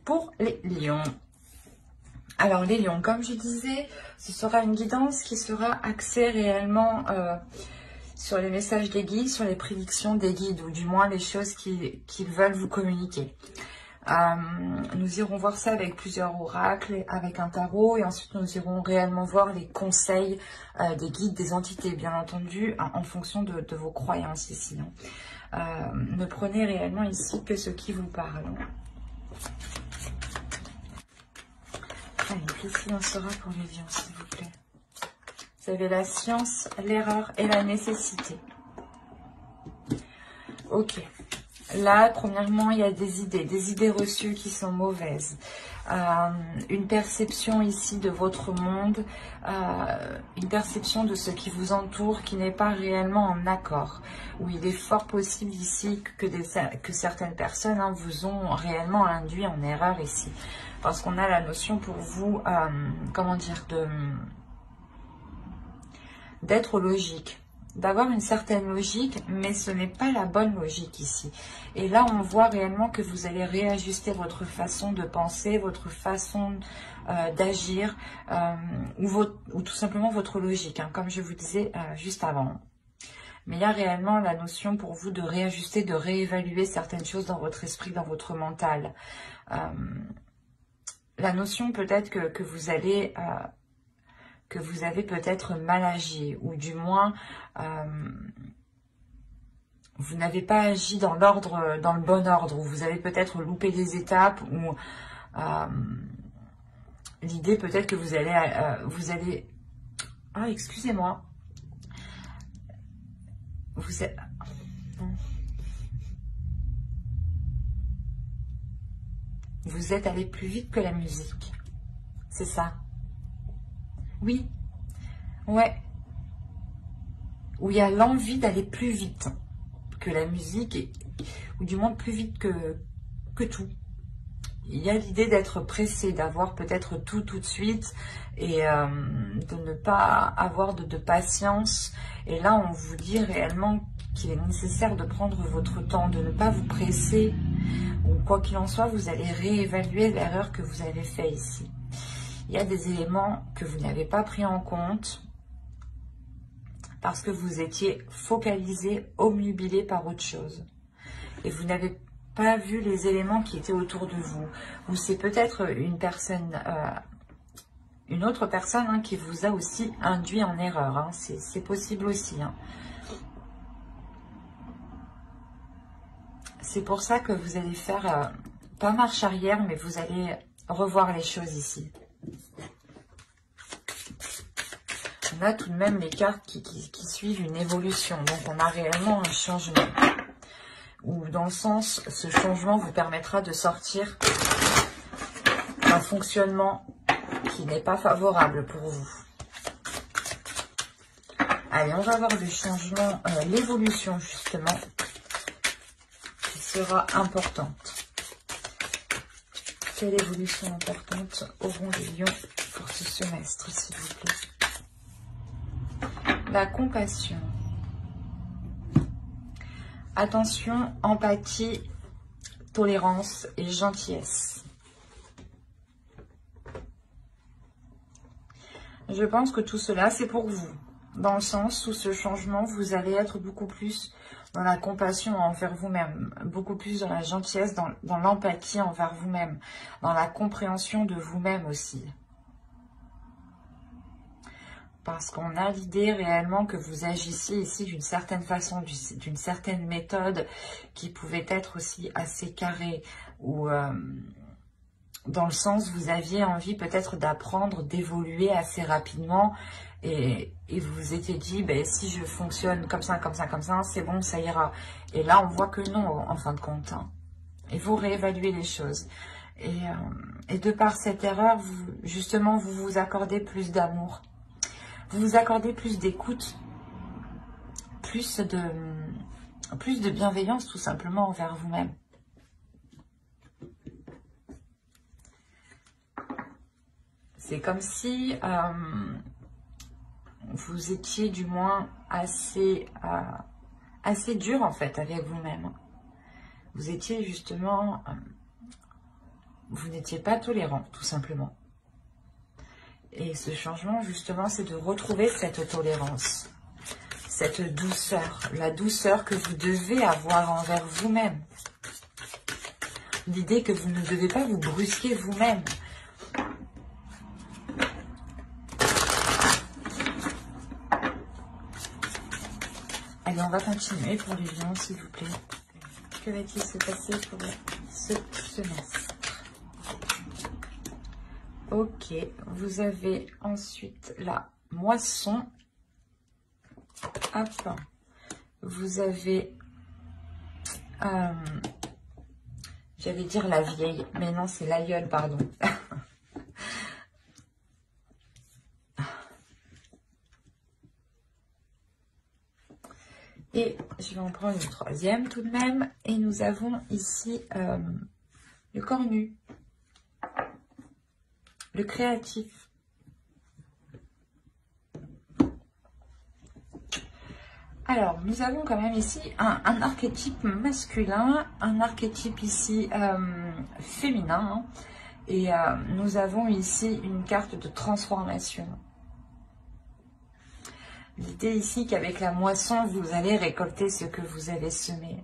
pour les lions. Alors les lions, comme je disais, ce sera une guidance qui sera axée réellement sur les messages des guides, sur les prédictions des guides, ou du moins les choses qu'ils veulent vous communiquer. Nous irons voir ça avec plusieurs oracles, avec un tarot, et ensuite nous irons réellement voir les conseils des guides, des entités, bien entendu, en fonction de vos croyances ici. Ne prenez réellement ici que ce qui vous parle. Allez, qu'est-ce qu'il en sera pour les lions, s'il vous plaît? Vous avez la science, l'erreur et la nécessité. Ok. Là, premièrement, il y a des idées reçues qui sont mauvaises. Une perception ici de votre monde, une perception de ce qui vous entoure qui n'est pas réellement en accord. Où il est fort possible ici que certaines personnes vous ont réellement induit en erreur ici. Parce qu'on a la notion pour vous, comment dire, d'être logique. D'avoir une certaine logique, mais ce n'est pas la bonne logique ici. Et là, on voit réellement que vous allez réajuster votre façon de penser, votre façon d'agir, ou tout simplement votre logique, comme je vous disais juste avant. Mais il y a réellement la notion pour vous de réajuster, de réévaluer certaines choses dans votre esprit, dans votre mental. La notion peut-être que vous allez... que vous avez peut-être mal agi, ou du moins vous n'avez pas agi dans l'ordre, dans le bon ordre, ou vous avez peut-être loupé des étapes, ou l'idée peut-être que vous allez ah, excusez-moi, vous êtes allé plus vite que la musique, c'est ça? Oui, ouais. Où il y a l'envie d'aller plus vite que la musique, ou du moins plus vite que tout. Il y a l'idée d'être pressé, d'avoir peut-être tout de suite, et de ne pas avoir de patience. Et là, on vous dit réellement qu'il est nécessaire de prendre votre temps, de ne pas vous presser. Ou quoi qu'il en soit, vous allez réévaluer l'erreur que vous avez faite ici. Il y a des éléments que vous n'avez pas pris en compte parce que vous étiez focalisé, obnubilé par autre chose. Et vous n'avez pas vu les éléments qui étaient autour de vous. Ou c'est peut-être une personne, une autre personne qui vous a aussi induit en erreur. C'est possible aussi. C'est pour ça que vous allez faire, pas marche arrière, mais vous allez revoir les choses ici. On a tout de même les cartes qui suivent une évolution. Donc, on a réellement un changement. Ou dans le sens, ce changement vous permettra de sortir d'un fonctionnement qui n'est pas favorable pour vous. Allez, on va voir le changement, l'évolution justement, qui sera importante. Quelle évolution importante auront les lions pour ce semestre, s'il vous plaît? La compassion. Attention, empathie, tolérance et gentillesse. Je pense que tout cela, c'est pour vous. Dans le sens où ce changement, vous allez être beaucoup plus dans la compassion envers vous-même, beaucoup plus dans la gentillesse, dans l'empathie envers vous-même, dans la compréhension de vous-même aussi. Parce qu'on a l'idée réellement que vous agissiez ici d'une certaine façon, d'une certaine méthode qui pouvait être aussi assez carrée. Ou dans le sens, vous aviez envie peut-être d'apprendre, d'évoluer assez rapidement. Et vous vous étiez dit, si je fonctionne comme ça, c'est bon, ça ira. Et là, on voit que non, en fin de compte. Et vous réévaluez les choses. Et de par cette erreur, justement, vous vous accordez plus d'amour. Vous vous accordez plus d'écoute, plus de bienveillance tout simplement envers vous-même. C'est comme si vous étiez du moins assez dur en fait avec vous-même. Vous étiez justement vous n'étiez pas tolérant, tout simplement. Et ce changement, justement, c'est de retrouver cette tolérance, cette douceur, la douceur que vous devez avoir envers vous-même. L'idée que vous ne devez pas vous brusquer vous-même. Allez, on va continuer pour les lions, s'il vous plaît. Que va-t-il se passer pour ce semestre? Ok, vous avez ensuite la moisson. Hop. Vous avez... j'allais dire la vieille, mais non, c'est l'aïeul, pardon. Et je vais en prendre une troisième tout de même. Et nous avons ici le cornu, le créatif. Alors, nous avons quand même ici un archétype masculin, un archétype ici féminin. Hein, et nous avons ici une carte de transformation. L'idée ici qu'avec la moisson, vous allez récolter ce que vous avez semé.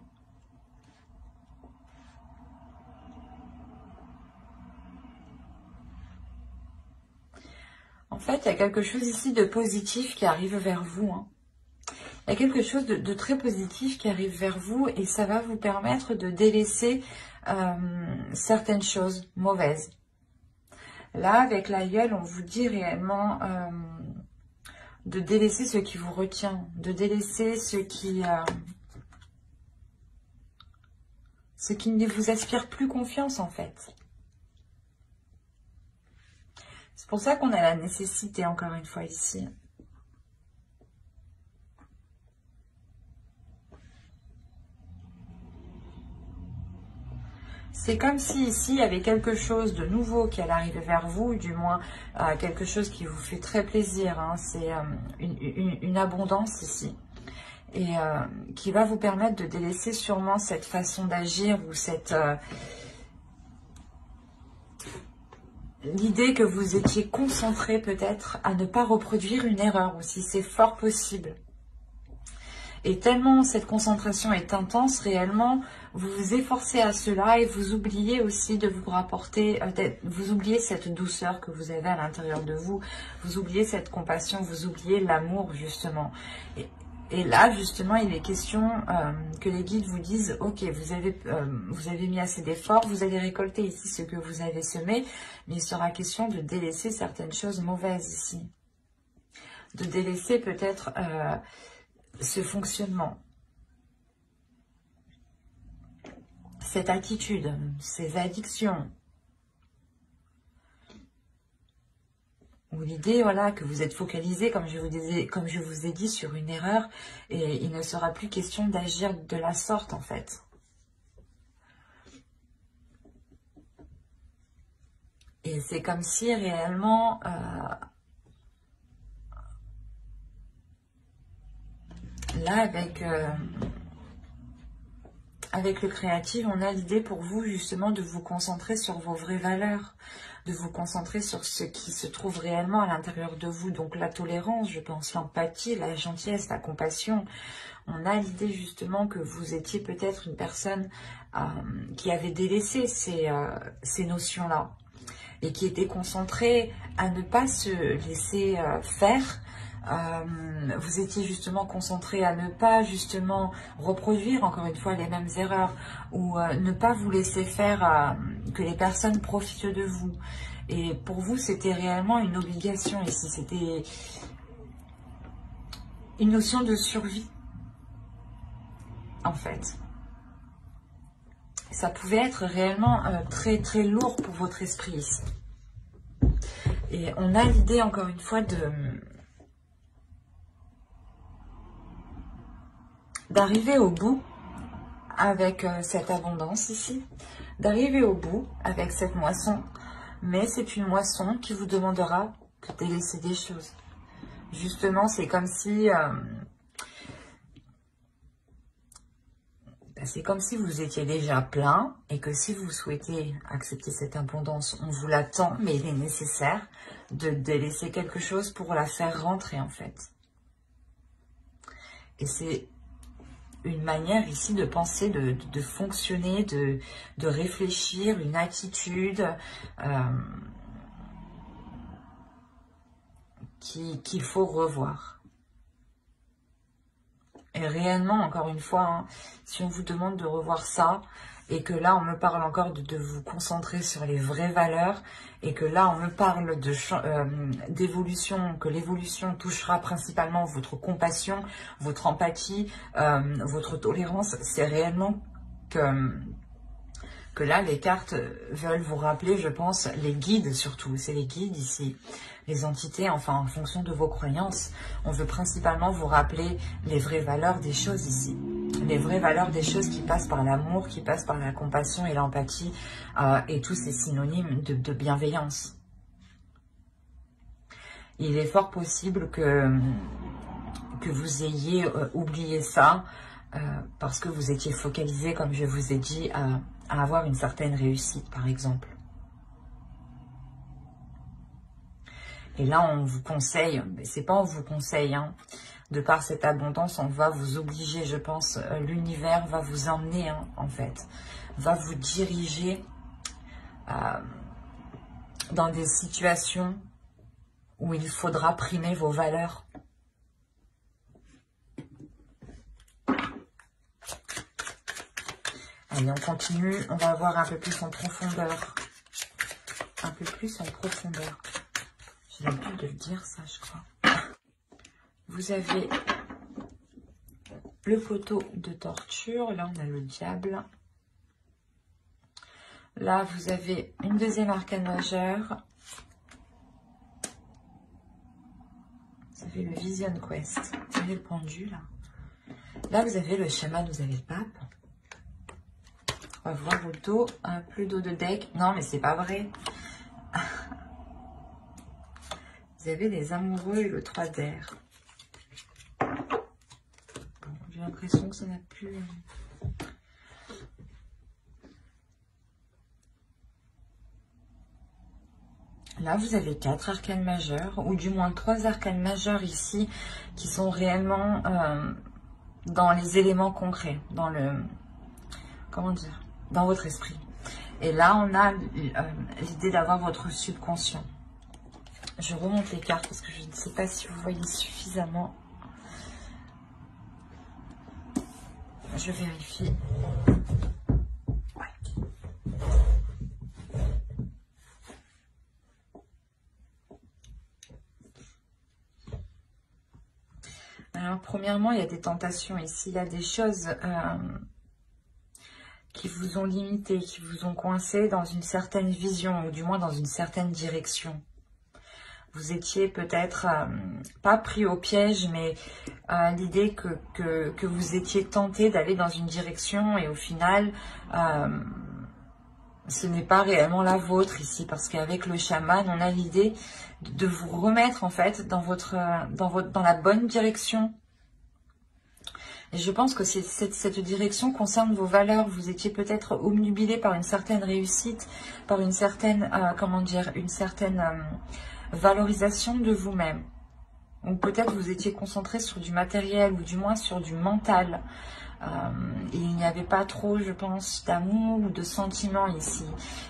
En fait, il y a quelque chose ici de positif qui arrive vers vous. Hein. Il y a quelque chose de très positif qui arrive vers vous et ça va vous permettre de délaisser certaines choses mauvaises. Là, avec l'aïeul, on vous dit réellement... de délaisser ce qui vous retient, de délaisser ce qui ne vous aspire plus confiance en fait. C'est pour ça qu'on a la nécessité, encore une fois, ici. C'est comme si ici, il y avait quelque chose de nouveau qui allait arriver vers vous, du moins quelque chose qui vous fait très plaisir. Hein. C'est une abondance ici. Et qui va vous permettre de délaisser sûrement cette façon d'agir ou cette... l'idée que vous étiez concentré peut-être à ne pas reproduire une erreur aussi. C'est fort possible. Et tellement cette concentration est intense, réellement, vous vous efforcez à cela et vous oubliez aussi de vous rapporter, vous oubliez cette douceur que vous avez à l'intérieur de vous, vous oubliez cette compassion, vous oubliez l'amour justement. Et là, justement, il est question que les guides vous disent, ok, vous avez mis assez d'efforts, vous allez récolter ici ce que vous avez semé, mais il sera question de délaisser certaines choses mauvaises ici. De délaisser peut-être... ce fonctionnement, cette attitude, ces addictions, ou l'idée voilà, que vous êtes focalisé, comme je vous ai dit, sur une erreur, et il ne sera plus question d'agir de la sorte en fait. Et c'est comme si réellement... là, avec le créatif, on a l'idée pour vous justement de vous concentrer sur vos vraies valeurs, de vous concentrer sur ce qui se trouve réellement à l'intérieur de vous. Donc la tolérance, je pense, l'empathie, la gentillesse, la compassion. On a l'idée justement que vous étiez peut-être une personne qui avait délaissé ces notions-là et qui était concentrée à ne pas se laisser faire. Vous étiez justement concentré à ne pas justement reproduire encore une fois les mêmes erreurs ou ne pas vous laisser faire que les personnes profitent de vous. Et pour vous, c'était réellement une obligation ici. C'était une notion de survie, en fait. Ça pouvait être réellement très très lourd pour votre esprit ici. Et on a l'idée encore une fois d'arriver au bout avec cette abondance ici, d'arriver au bout avec cette moisson, mais c'est une moisson qui vous demandera de délaisser des choses. Justement, c'est comme si c'est comme si vous étiez déjà plein et que si vous souhaitez accepter cette abondance, on vous l'attend, mais il est nécessaire de délaisser quelque chose pour la faire rentrer en fait. Et c'est une manière ici de penser, de fonctionner, de réfléchir, une attitude qu'il faut revoir. Et réellement, encore une fois, hein, si on vous demande de revoir ça, et que là, on me parle encore de vous concentrer sur les vraies valeurs, et que là, on me parle d'évolution, que l'évolution touchera principalement votre compassion, votre empathie, votre tolérance, c'est réellement que là, les cartes veulent vous rappeler, je pense, les guides surtout, c'est les guides ici, les entités, enfin, en fonction de vos croyances. On veut principalement vous rappeler les vraies valeurs des choses ici. Les vraies valeurs des choses qui passent par l'amour, qui passent par la compassion et l'empathie, et tous ces synonymes de bienveillance. Il est fort possible que vous ayez oublié ça, parce que vous étiez focalisé, comme je vous ai dit, à avoir une certaine réussite, par exemple. Et là, on vous conseille, mais c'est pas on vous conseille, hein, de par cette abondance, on va vous obliger, je pense, l'univers va vous emmener, hein, en fait, va vous diriger dans des situations où il faudra primer vos valeurs. Allez, on continue, on va voir un peu plus en profondeur. Un peu plus en profondeur. J'ai l'habitude de le dire, ça, je crois. Vous avez le poteau de torture. Là, on a le diable. Là, vous avez une deuxième arcane majeure. Vous avez le Vision Quest. Vous avez le pendule. Là, vous avez le chaman, vous avez le pape. On va voir vos dos. Plus d'eau de deck. Non, mais c'est pas vrai. Vous avez les amoureux et le 3 d'air. Bon, j'ai l'impression que ça n'a plus... Là, vous avez 4 arcanes majeures, ou du moins 3 arcanes majeures ici, qui sont réellement dans les éléments concrets, dans le... Comment dire? Dans votre esprit. Et là, on a l'idée d'avoir votre subconscient. Je remonte les cartes parce que je ne sais pas si vous voyez suffisamment. Je vérifie. Ouais. Alors, premièrement, il y a des tentations ici. Il y a des choses qui vous ont limité, qui vous ont coincé dans une certaine vision, ou du moins dans une certaine direction. Vous étiez peut-être pas pris au piège, mais l'idée que vous étiez tenté d'aller dans une direction et au final, ce n'est pas réellement la vôtre ici, parce qu'avec le chaman, on a l'idée de vous remettre en fait dans la bonne direction. Et je pense que cette direction concerne vos valeurs. Vous étiez peut-être obnubilé par une certaine réussite, par une certaine, comment dire, une certaine valorisation de vous-même. Ou peut-être vous étiez concentré sur du matériel, ou du moins sur du mental. Et il n'y avait pas trop, je pense, d'amour ou de sentiments ici.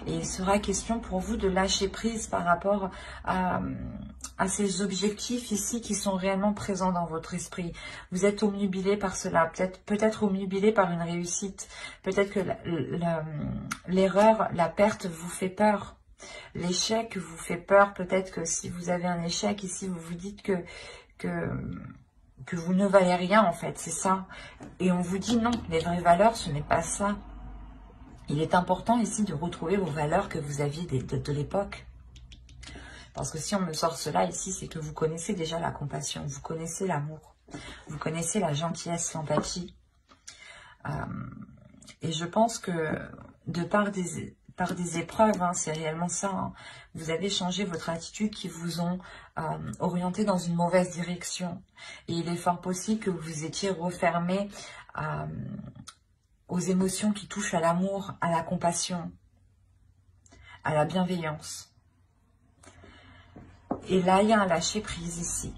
Et il sera question pour vous de lâcher prise par rapport à ces objectifs ici qui sont réellement présents dans votre esprit. Vous êtes obnubilé par cela, peut-être obnubilé par une réussite. Peut-être que l'erreur, la perte vous fait peur. L'échec vous fait peur. Peut-être que si vous avez un échec ici, vous vous dites que vous ne valez rien en fait, c'est ça. Et on vous dit non, les vraies valeurs, ce n'est pas ça. Il est important ici de retrouver vos valeurs que vous aviez de l'époque. Parce que si on me sort cela ici, c'est que vous connaissez déjà la compassion, vous connaissez l'amour, vous connaissez la gentillesse, l'empathie. Et je pense que de par des épreuves, hein, c'est réellement ça, hein, vous avez changé votre attitude qui vous ont orienté dans une mauvaise direction. Et il est fort possible que vous étiez refermé aux émotions qui touchent à l'amour, à la compassion, à la bienveillance. Et là, il y a un lâcher-prise ici.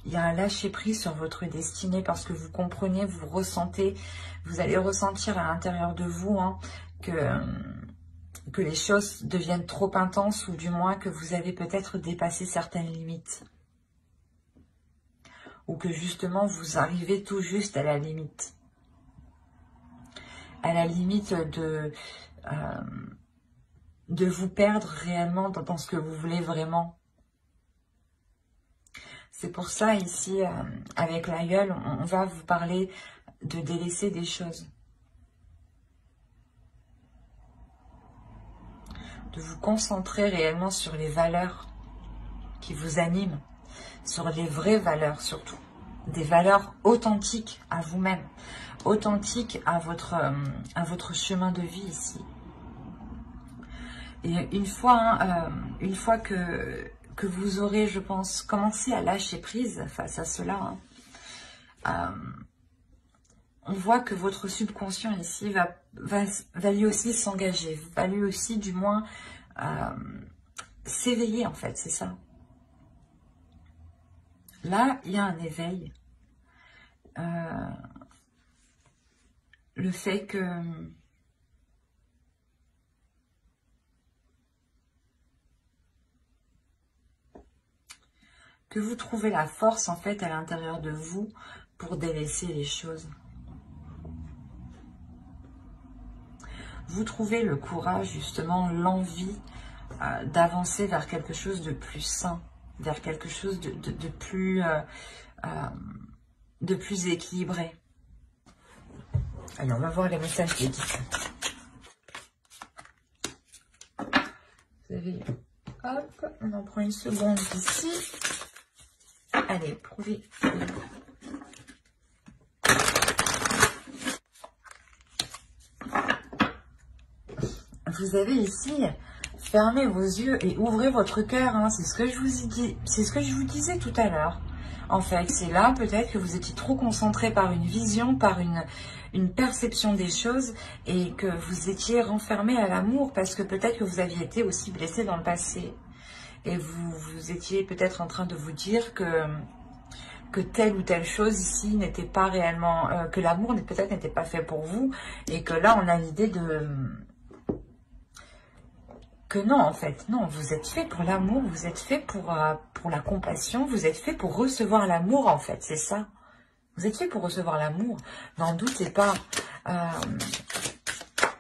Il y a un lâcher-prise sur votre destinée parce que vous comprenez, vous ressentez, vous allez ressentir à l'intérieur de vous hein, que les choses deviennent trop intenses ou du moins que vous avez peut-être dépassé certaines limites. Ou que justement vous arrivez tout juste à la limite. À la limite de vous perdre réellement dans ce que vous voulez vraiment. C'est pour ça ici, avec l'aïeul, on va vous parler de délaisser des choses. De vous concentrer réellement sur les valeurs qui vous animent, sur les vraies valeurs surtout. Des valeurs authentiques à vous-même, authentiques à votre chemin de vie ici. Et une fois que vous aurez, je pense, commencé à lâcher prise face à cela, on voit que votre subconscient ici va lui aussi s'engager, va lui aussi du moins s'éveiller en fait, c'est ça. Là, il y a un éveil. Le fait que vous trouvez la force en fait à l'intérieur de vous pour délaisser les choses. Vous trouvez le courage, justement, l'envie d'avancer vers quelque chose de plus sain, vers quelque chose de plus équilibré. Allez, on va voir les messages des guides. Vous avez... Hop, on en prend une seconde ici. Allez, prouvez. Vous avez ici, fermez vos yeux et ouvrez votre cœur. Hein. C'est ce que je vous ai dit. C'est ce que je vous disais tout à l'heure. En fait, c'est là peut-être que vous étiez trop concentré par une vision, par une perception des choses et que vous étiez renfermé à l'amour parce que peut-être que vous aviez été aussi blessé dans le passé. Et vous étiez peut-être en train de vous dire que telle ou telle chose ici n'était pas réellement... que l'amour peut-être n'était pas fait pour vous. Et que là, on a l'idée que non, en fait. Non, vous êtes fait pour l'amour, vous êtes fait pour la compassion, vous êtes fait pour recevoir l'amour, en fait. C'est ça. Vous êtes fait pour recevoir l'amour. N'en doutez pas.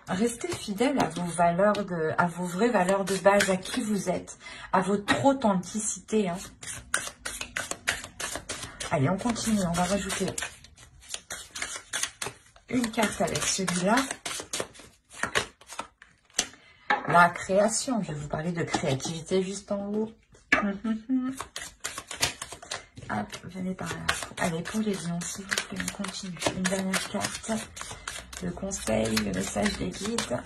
Restez fidèle à vos valeurs, à vos vraies valeurs de base, à qui vous êtes, à votre authenticité. Hein. Allez, on continue. On va rajouter une carte avec celui-là. La création. Je vais vous parler de créativité juste en haut. Hop, venez par là. Allez, pour les lions, s'il vous plaît, on continue. Une dernière carte. Le conseil, le message des guides.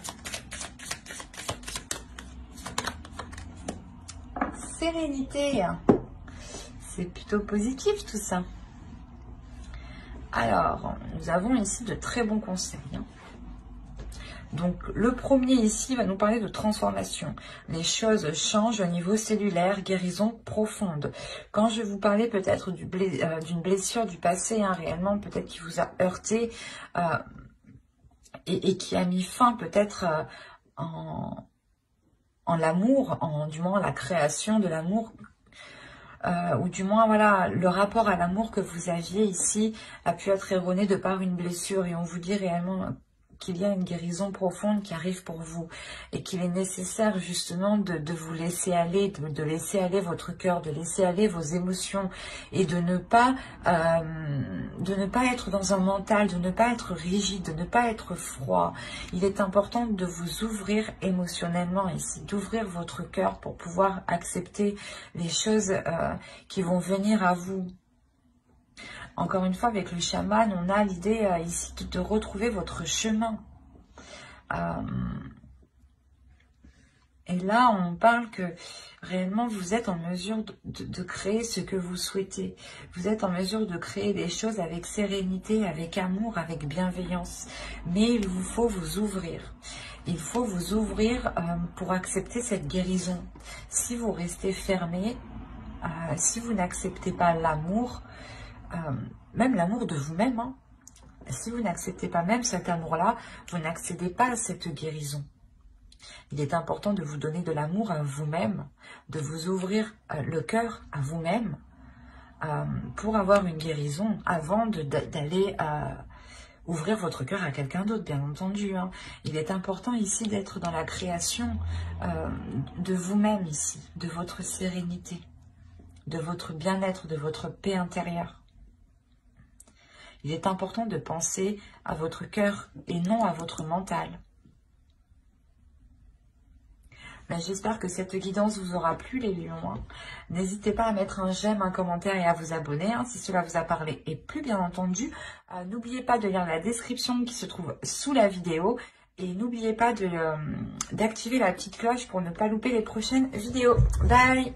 Sérénité. C'est plutôt positif tout ça. Alors, nous avons ici de très bons conseils. Hein. Donc, le premier ici va nous parler de transformation. Les choses changent au niveau cellulaire, guérison profonde. Quand je vous parlais peut-être d'une blessure du passé, hein, réellement, peut-être qui vous a heurté et qui a mis fin peut-être en l'amour, du moins la création de l'amour, ou du moins, voilà, le rapport à l'amour que vous aviez ici a pu être erroné de par une blessure. Et on vous dit réellement qu'il y a une guérison profonde qui arrive pour vous et qu'il est nécessaire justement de vous laisser aller, de laisser aller votre cœur, de laisser aller vos émotions et de ne pas être dans un mental, de ne pas être rigide, de ne pas être froid. Il est important de vous ouvrir émotionnellement ici, d'ouvrir votre cœur pour pouvoir accepter les choses qui vont venir à vous. Encore une fois, avec le chaman, on a l'idée ici de retrouver votre chemin. Et là, on parle que réellement, vous êtes en mesure de créer ce que vous souhaitez. Vous êtes en mesure de créer des choses avec sérénité, avec amour, avec bienveillance. Mais il vous faut vous ouvrir. Il faut vous ouvrir pour accepter cette guérison. Si vous restez fermé, si vous n'acceptez pas l'amour, même l'amour de vous-même, hein, si vous n'acceptez pas même cet amour-là, vous n'accédez pas à cette guérison. Il est important de vous donner de l'amour à vous-même, de vous ouvrir le cœur à vous-même pour avoir une guérison avant d'aller ouvrir votre cœur à quelqu'un d'autre, bien entendu. Hein. Il est important ici d'être dans la création de vous-même ici, de votre sérénité, de votre bien-être, de votre paix intérieure. Il est important de penser à votre cœur et non à votre mental. J'espère que cette guidance vous aura plu, les lions. Hein. N'hésitez pas à mettre un j'aime, un commentaire et à vous abonner si cela vous a parlé et plu, bien entendu. N'oubliez pas de lire la description qui se trouve sous la vidéo. Et n'oubliez pas d'activer la petite cloche pour ne pas louper les prochaines vidéos. Bye!